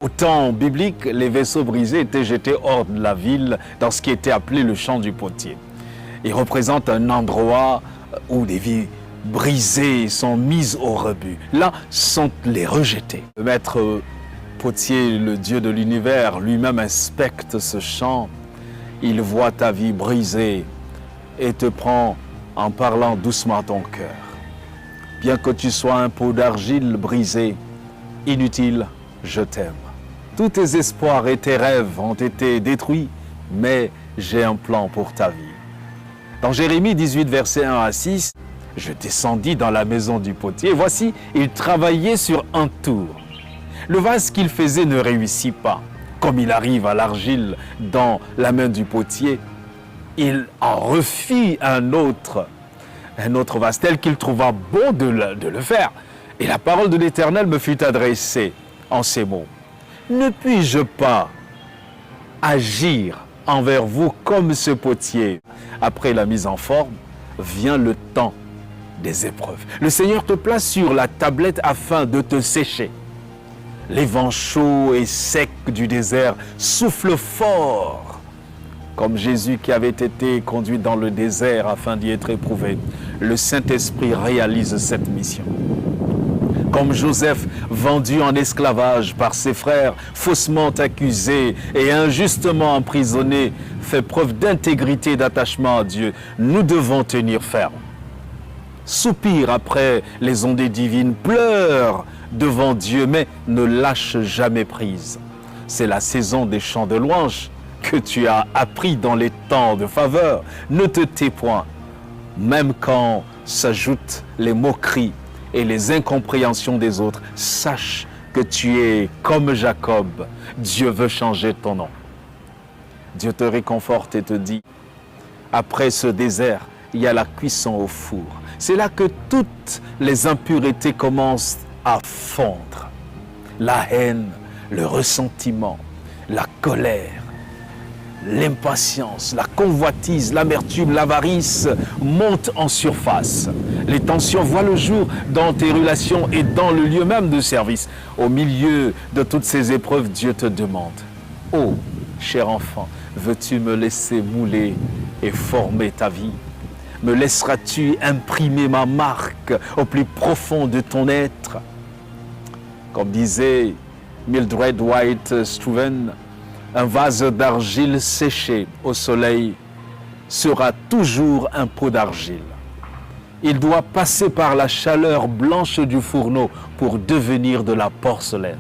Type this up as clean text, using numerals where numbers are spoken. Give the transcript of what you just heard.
Au temps biblique, les vaisseaux brisés étaient jetés hors de la ville dans ce qui était appelé le champ du potier. Il représente un endroit où des vies brisées sont mises au rebut. Là sont les rejetés. Le maître potier, le Dieu de l'univers, lui-même inspecte ce champ. Il voit ta vie brisée et te prend en parlant doucement à ton cœur. Bien que tu sois un pot d'argile brisé, inutile, je t'aime. Tous tes espoirs et tes rêves ont été détruits, mais j'ai un plan pour ta vie. Dans Jérémie 18, versets 1 à 6, « Je descendis dans la maison du potier, et voici, il travaillait sur un tour. Le vase qu'il faisait ne réussit pas. Comme il arrive à l'argile dans la main du potier, il en refit un autre vase tel qu'il trouva bon de le faire. Et la parole de l'Éternel me fut adressée en ces mots. Ne puis-je pas agir envers vous comme ce potier? Après la mise en forme, vient le temps des épreuves. Le Seigneur te place sur la tablette afin de te sécher. Les vents chauds et secs du désert soufflent fort. Comme Jésus qui avait été conduit dans le désert afin d'y être éprouvé, le Saint-Esprit réalise cette mission. Comme Joseph, vendu en esclavage par ses frères, faussement accusé et injustement emprisonné, fait preuve d'intégrité et d'attachement à Dieu, nous devons tenir ferme. Soupire après les ondées divines, pleure devant Dieu, mais ne lâche jamais prise. C'est la saison des chants de louange que tu as appris dans les temps de faveur. Ne te tais point, même quand s'ajoutent les moqueries et les incompréhensions des autres. Sache que tu es comme Jacob. Dieu veut changer ton nom. Dieu te réconforte et te dit, après ce désert, il y a la cuisson au four. C'est là que toutes les impuretés commencent à fondre. La haine, le ressentiment, la colère, l'impatience, la convoitise, l'amertume, l'avarice montent en surface. Les tensions voient le jour dans tes relations et dans le lieu même de service. Au milieu de toutes ces épreuves, Dieu te demande, « Oh, cher enfant, veux-tu me laisser mouler et former ta vie? Me laisseras-tu imprimer ma marque au plus profond de ton être ?» Comme disait Mildred White Struven, un vase d'argile séché au soleil sera toujours un pot d'argile. Il doit passer par la chaleur blanche du fourneau pour devenir de la porcelaine.